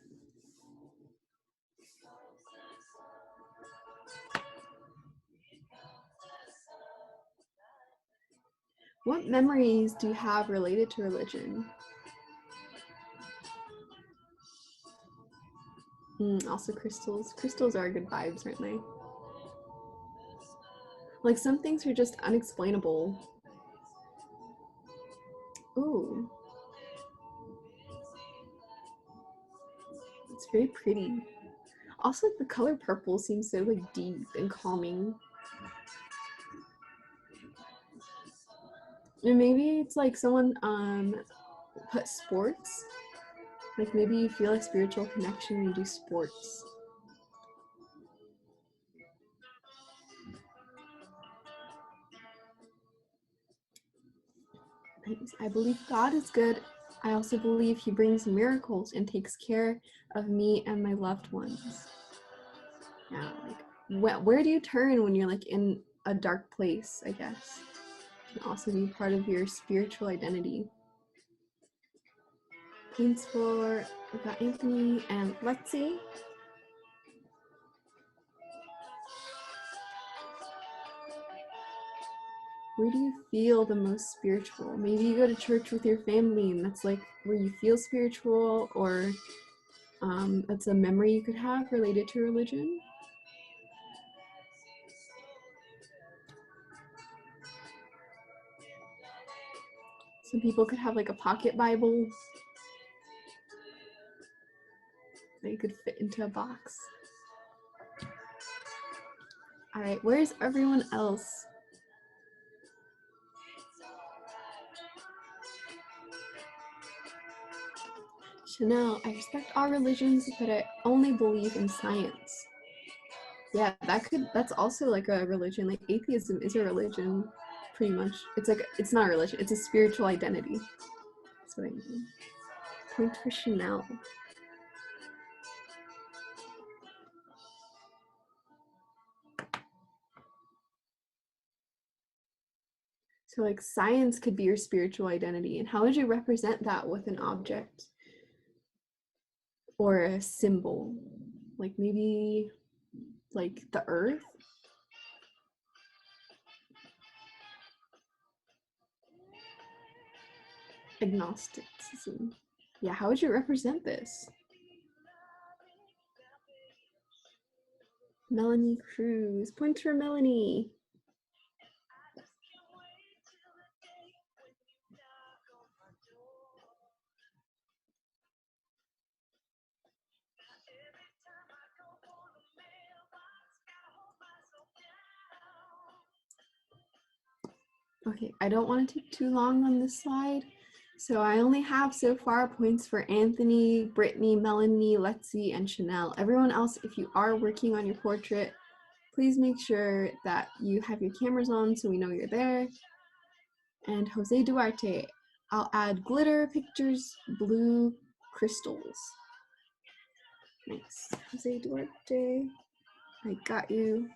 S2: What memories do you have related to religion? Also crystals. Crystals are good vibes, aren't they? Like some things are just unexplainable. Ooh. It's very pretty. Also, the color purple seems so like deep and calming. And maybe it's like someone put sports. Like maybe you feel a spiritual connection when you do sports. I believe God is good. I also believe he brings miracles and takes care of me and my loved ones. Yeah, like where do you turn when you're like in a dark place, I guess? Can also be part of your spiritual identity. Points for, we've got Anthony and Lexi. Where do you feel the most spiritual? Maybe you go to church with your family and that's like where you feel spiritual, or that's a memory you could have related to religion. Some people could have like a pocket Bible that you could fit into a box. All right, where's everyone else? Chanel, I respect all religions, but I only believe in science. Yeah, that's also like a religion. Like atheism is a religion, pretty much. It's like, it's not a religion, it's a spiritual identity. That's what I mean. Point for Chanel. So like science could be your spiritual identity, and how would you represent that with an object or a symbol? Like maybe like the earth? Agnosticism. Yeah, how would you represent this? Melanie Cruz. Points for Melanie. Okay, I don't want to take too long on this slide. So I only have so far points for Anthony, Brittany, Melanie, Lexi, and Chanel. Everyone else, if you are working on your portrait, please make sure that you have your cameras on so we know you're there. And Jose Duarte, I'll add glitter pictures, blue crystals. Nice. Jose Duarte, I got you.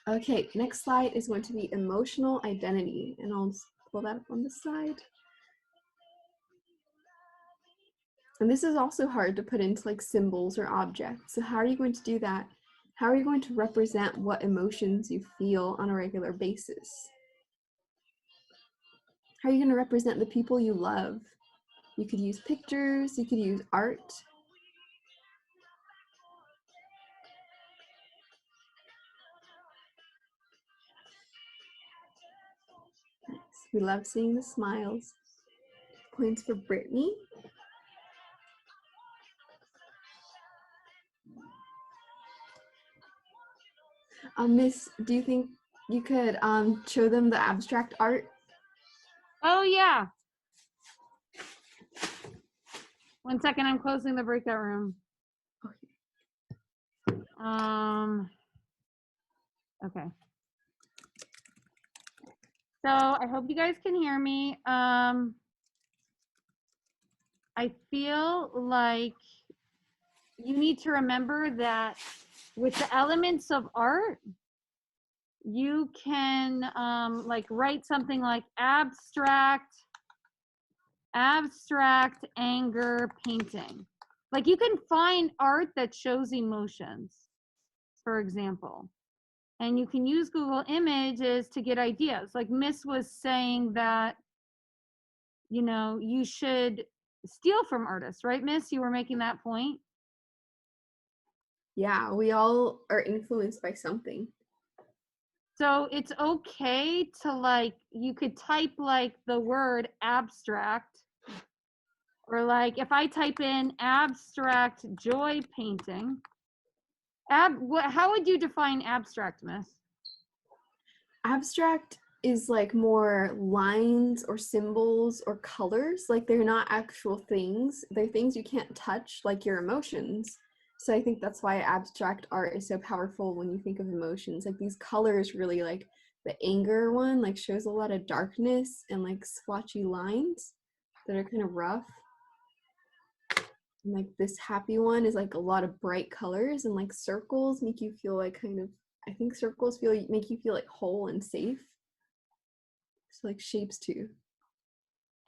S2: Okay, next slide is going to be emotional identity, and I'll just pull that up on the side. And this is also hard to put into like symbols or objects. So how are you going to do that? How are you going to represent what emotions you feel on a regular basis? How are you going to represent the people you love? You could use pictures, you could use art. Nice. We love seeing the smiles. Points for Brittany. Miss, do you think you could show them the abstract art?
S1: Oh yeah. 1 second, I'm closing the breakout room. Okay. So I hope you guys can hear me. I feel like you need to remember that with the elements of art, you can like write something like abstract anger painting. Like you can find art that shows emotions, for example. And you can use Google Images to get ideas. Like Miss was saying that, you know, you should steal from artists, right, Miss? You were making that point.
S2: Yeah, we all are influenced by something.
S1: So it's okay to like, you could type like the word abstract, or like if I type in abstract joy painting, how would you define abstract, Miss?
S2: Abstract is like more lines or symbols or colors. Like they're not actual things. They're things you can't touch, like your emotions. So I think that's why abstract art is so powerful when you think of emotions. Like these colors really like the anger one like shows a lot of darkness and like splotchy lines that are kind of rough. And like this happy one is like a lot of bright colors, and like circles make you feel like kind of, I think circles make you feel like whole and safe. So like shapes too.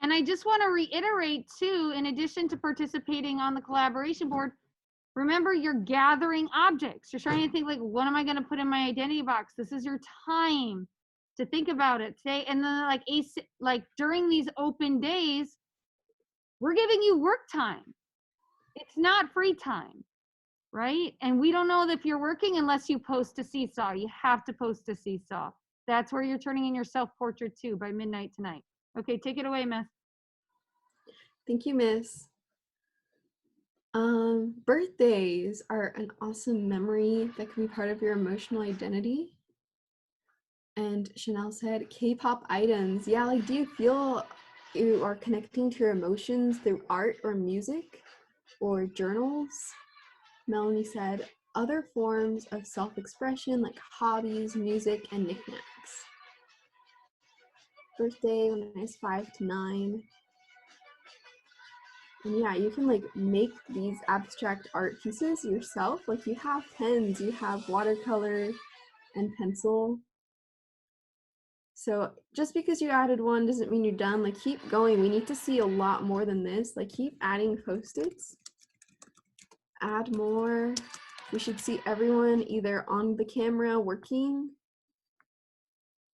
S1: And I just want to reiterate too, in addition to participating on the collaboration board, remember you're gathering objects. You're trying to think like, what am I going to put in my identity box? This is your time to think about it today. And then like during these open days, we're giving you work time. It's not free time, right? And we don't know if you're working unless you post to Seesaw. You have to post to Seesaw. That's where you're turning in your self-portrait too by midnight tonight. Okay, take it away, Miss.
S2: Thank you, Miss. Birthdays are an awesome memory that can be part of your emotional identity. And Chanel said, K-pop items. Yeah, like, do you feel you are connecting to your emotions through art or music or journals? Melanie said, other forms of self-expression like hobbies, music, and knickknacks. Birthday when I was 5 to 9. And yeah, you can like make these abstract art pieces yourself. Like you have pens, you have watercolor and pencil. So just because you added one doesn't mean you're done. Like keep going. We need to see a lot more than this. Like keep adding Post-its. Add more. We should see everyone either on the camera working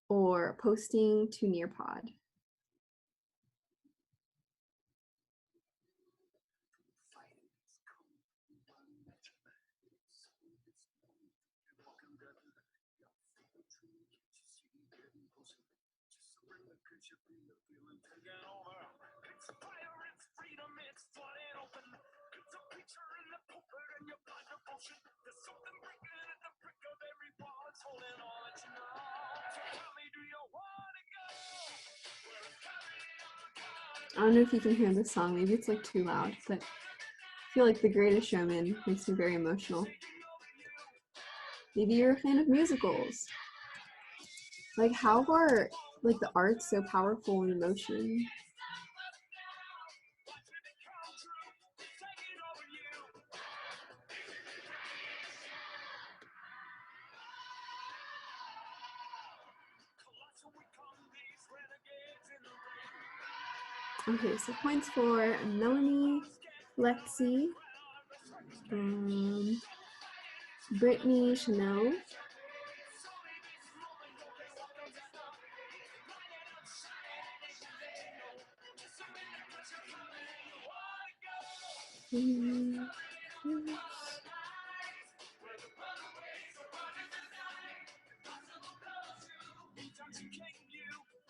S2: or posting to Nearpod. I don't know if you can hear this song, maybe it's like too loud, but I feel like The Greatest Showman makes me very emotional. Maybe you're a fan of musicals. Like how are like the arts so powerful in emotion? Okay, so points for Melanie, Lexi, Brittany, Chanel,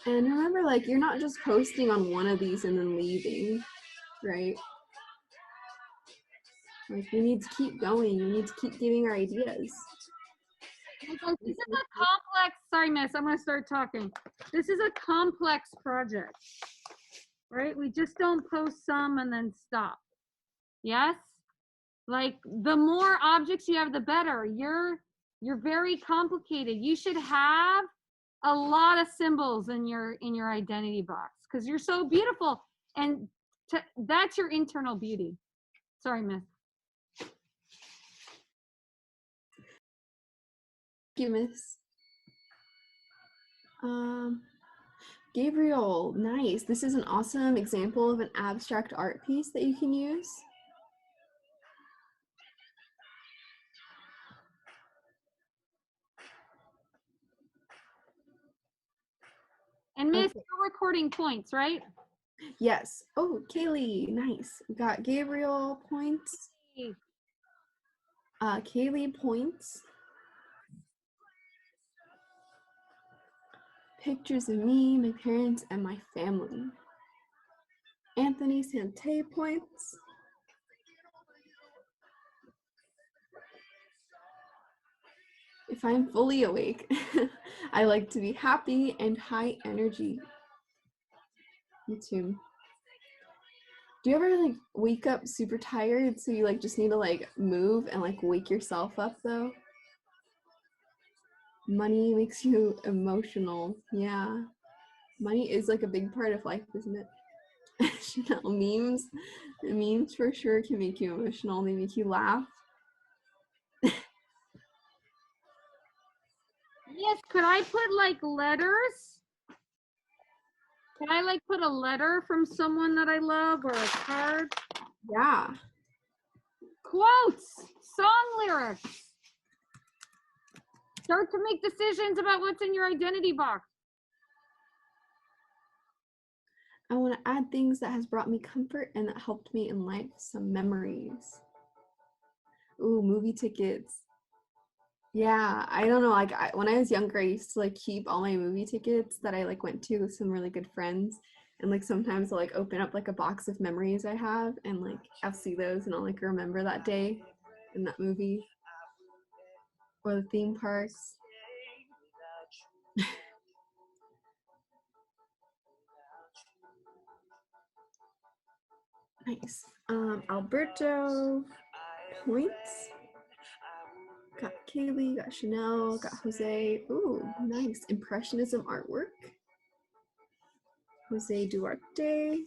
S2: and remember, like, you're not just posting on one of these and then leaving, right? Like, we need to keep going. We need to keep giving our ideas.
S1: This is a complex, sorry, Miss, I'm going to start talking. This is a complex project, right? We just don't post some and then stop. Yes? Like, the more objects you have, the better. You're very complicated. You should have a lot of symbols in your identity box because you're so beautiful, and that's your internal beauty. Sorry, Miss.
S2: Thank you, Miss. Gabriel, nice. This is an awesome example of an abstract art piece that you can use.
S1: And Miss, okay. You're recording points, right?
S2: Yes. Oh, Kaylee, nice. We got Gabriel points. Kaylee points. Pictures of me, my parents, and my family. Anthony Sante points. If I'm fully awake, I like to be happy and high energy. Me too. Do you ever like wake up super tired so you like just need to like move and like wake yourself up though? Money makes you emotional. Yeah. Money is like a big part of life, isn't it? Chanel memes for sure can make you emotional. They make you laugh.
S1: Yes, could I put like letters? Can I like put a letter from someone that I love or a card?
S2: Yeah.
S1: Quotes, song lyrics. Start to make decisions about what's in your identity box.
S2: I want to add things that has brought me comfort and that helped me in life. Some memories. Ooh, movie tickets. Yeah, I don't know. Like when I was younger, I used to like keep all my movie tickets that I like went to with some really good friends, and like sometimes I'll like open up like a box of memories I have, and like I'll see those, and I'll like remember that day in that movie or the theme parks. Nice. Alberto points. Got Kaylee, got Chanel, got Jose. Ooh, nice. Impressionism artwork. Jose Duarte.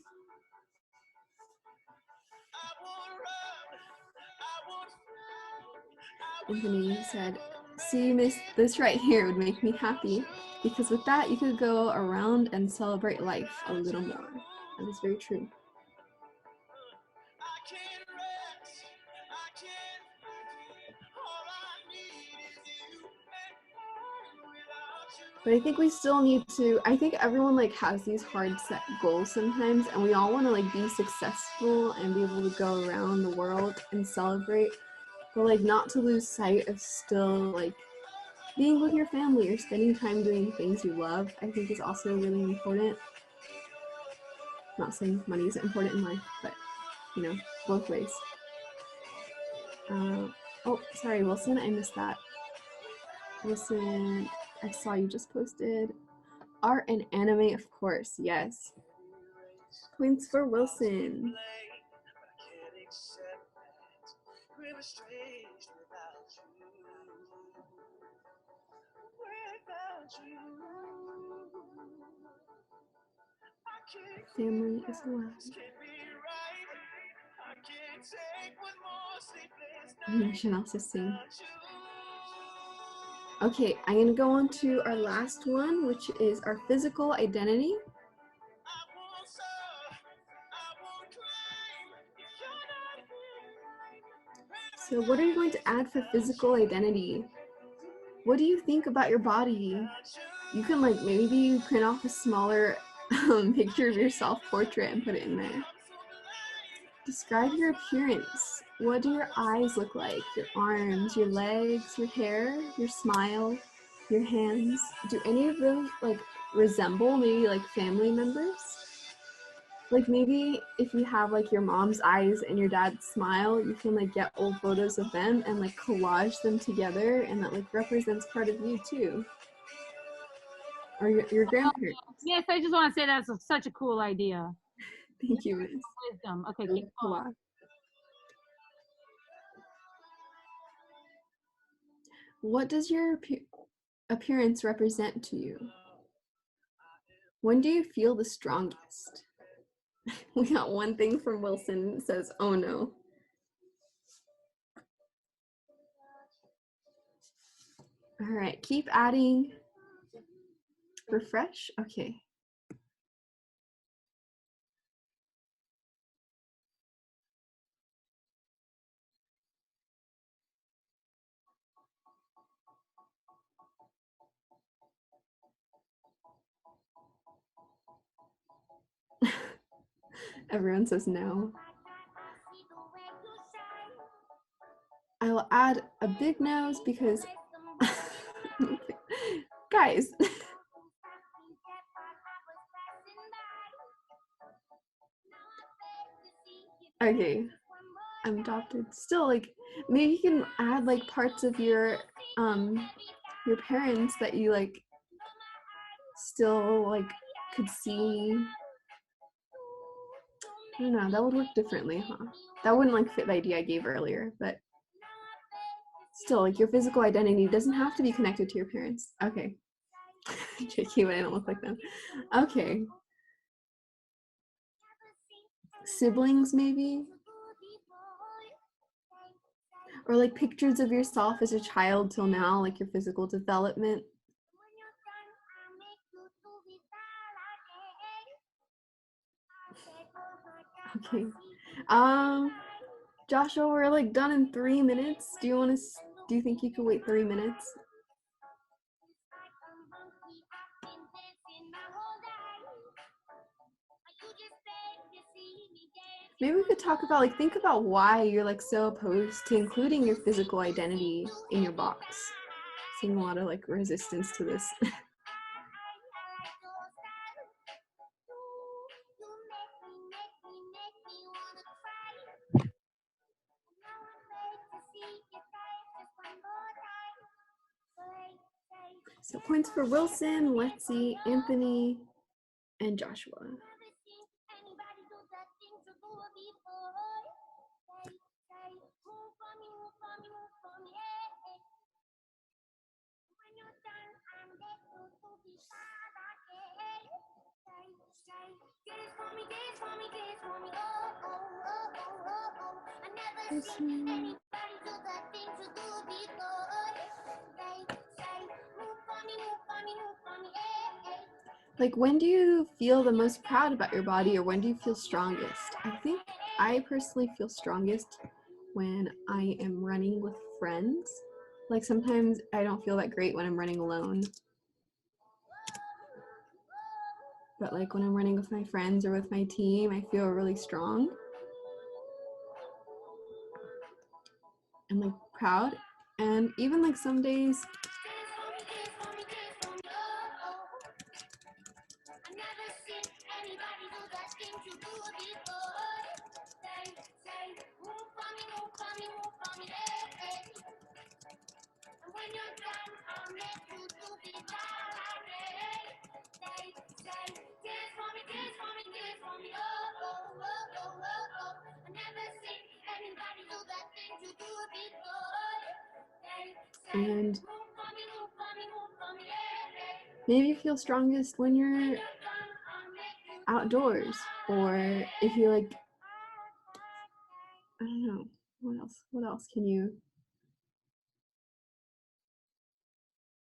S2: Anthony said, see, miss, this right here would make me happy because with that you could go around and celebrate life a little more. That is very true. But I think we still need to, I think everyone like has these hard set goals sometimes, and we all want to like be successful and be able to go around the world and celebrate, but like not to lose sight of still like being with your family or spending time doing things you love. I think is also really important. I'm not saying money isn't important in life, but you know, both ways. Oh, sorry, Wilson, I missed that. Wilson, I saw you just posted. Art and anime, of course, yes. Points for Wilson. Family is alive. I should also sing. Okay, I'm gonna go on to our last one, which is our physical identity. So what are you going to add for physical identity? What do you think about your body? You can like maybe print off a smaller picture of your self-portrait and put it in there. Describe your appearance. What do your eyes look like? Your arms, your legs, your hair, your smile, your hands. Do any of those like resemble maybe like family members? Like maybe if you have like your mom's eyes and your dad's smile, you can like get old photos of them and like collage them together, and that like represents part of you too. Or your grandparents.
S1: Yes, I just want to say that's such a cool idea.
S2: Thank you, Miss.
S1: Wisdom. Okay, keep going.
S2: What does your appearance represent to you? When do you feel the strongest? We got one thing from Wilson that says, oh no. All right, keep adding. Refresh, okay. Everyone says no. I will add a big nose because, guys. Okay, I'm adopted. Still, like, maybe you can add like parts of your parents that you like still like could see. I don't know, that would work differently, huh? That wouldn't like fit the idea I gave earlier, but still, like, your physical identity doesn't have to be connected to your parents. Okay. Tricky, but I don't look like them. Okay. Siblings, maybe? Or like pictures of yourself as a child till now, like your physical development. Okay. Joshua, we're like done in 3 minutes. Do you think you could wait 3 minutes? Maybe we could talk about, like, think about why you're like so opposed to including your physical identity in your box. Seeing a lot of like resistance to this. So points for Wilson, Lexi, Anthony, and Joshua. Like, when do you feel the most proud about your body, or when do you feel strongest? I think I personally feel strongest when I am running with friends. Like, sometimes I don't feel that great when I'm running alone. But like when I'm running with my friends or with my team, I feel really strong and like proud. And even like some days and maybe you feel strongest when you're outdoors, or if you're like, I don't know, what else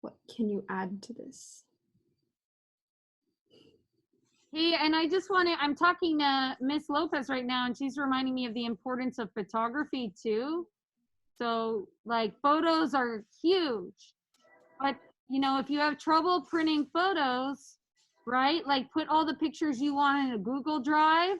S2: what can you add to this?
S1: Hey, and I just want to, I'm talking to Miss Lopez right now, and she's reminding me of the importance of photography too. So like photos are huge, but you know, if you have trouble printing photos, right? Like put all the pictures you want in a Google Drive,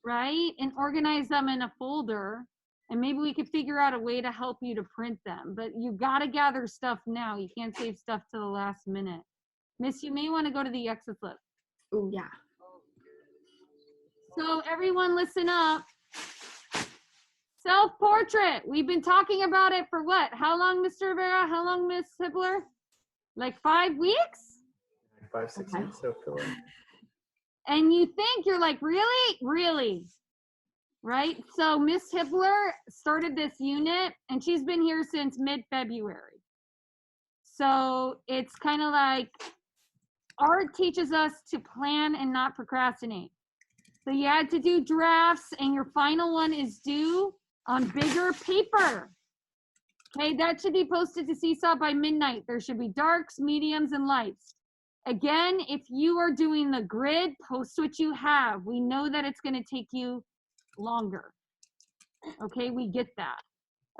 S1: right? And organize them in a folder. And maybe we could figure out a way to help you to print them. But you got to gather stuff now. You can't save stuff to the last minute. Miss, you may want to go to the exit list.
S2: Oh, yeah.
S1: So everyone listen up. Self-portrait. We've been talking about it for what? How long, Mr. Rivera? How long, Miss Hibbler? Like 5 weeks?
S3: 5, 6 weeks so filler.
S1: And you think, you're like, really? Really? Right? So Miss Hibbler started this unit, and she's been here since mid-February. So it's kind of like art teaches us to plan and not procrastinate. So you had to do drafts, and your final one is due on bigger paper. Okay, that should be posted to Seesaw by midnight. There should be darks, mediums, and lights. Again, if you are doing the grid, post what you have. We know that it's going to take you longer. Okay, we get that.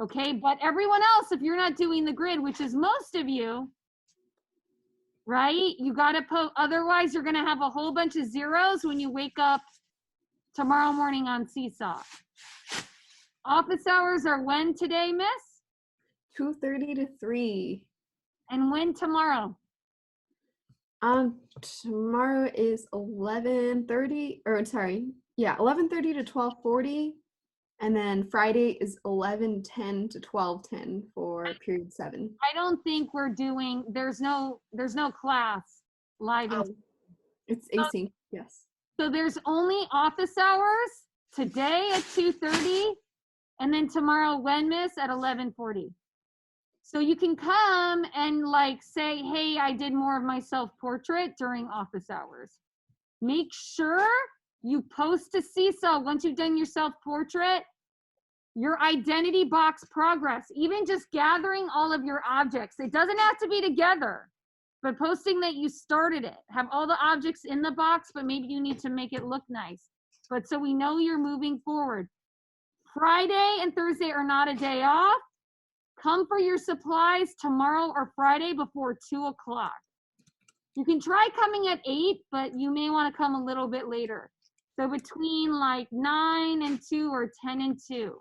S1: Okay, but everyone else, if you're not doing the grid, which is most of you, right? You got to post, otherwise you're going to have a whole bunch of zeros when you wake up tomorrow morning on Seesaw. Office hours are when today, Miss?
S2: 2:30 to 3.
S1: And when tomorrow?
S2: Tomorrow is 11:30, or sorry, yeah, 11:30 to 12:40, and then Friday is 11:10 to 12:10 for period 7.
S1: I don't think we're doing, there's no class live.
S2: It's async, yes.
S1: So there's only office hours today at 2:30, and then tomorrow when, Miss, at 11:40. So you can come and like say, hey, I did more of my self-portrait during office hours. Make sure you post to Seesaw once you've done your self-portrait, your identity box progress, even just gathering all of your objects. It doesn't have to be together, but posting that you started it. Have all the objects in the box, but maybe you need to make it look nice. But so we know you're moving forward. Friday and Thursday are not a day off. Come for your supplies tomorrow or Friday before 2 o'clock. You can try coming at 8, but you may want to come a little bit later. So between like 9 and 2 or 10 and 2.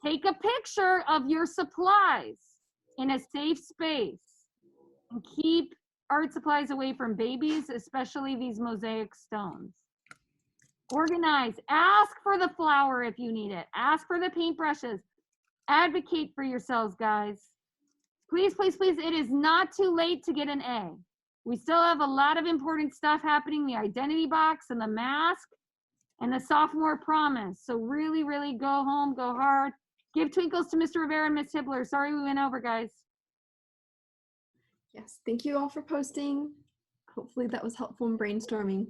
S1: Take a picture of your supplies in a safe space. And keep art supplies away from babies, especially these mosaic stones. Organize. Ask for the flour if you need it. Ask for the paintbrushes. Advocate for yourselves, guys. Please, please, please, it is not too late to get an A. We still have a lot of important stuff happening, the identity box and the mask and the sophomore promise. So really, really go home, go hard. Give twinkles to Mr. Rivera and Miss Hibbler. Sorry we went over, guys.
S2: Yes, thank you all for posting. Hopefully that was helpful in brainstorming.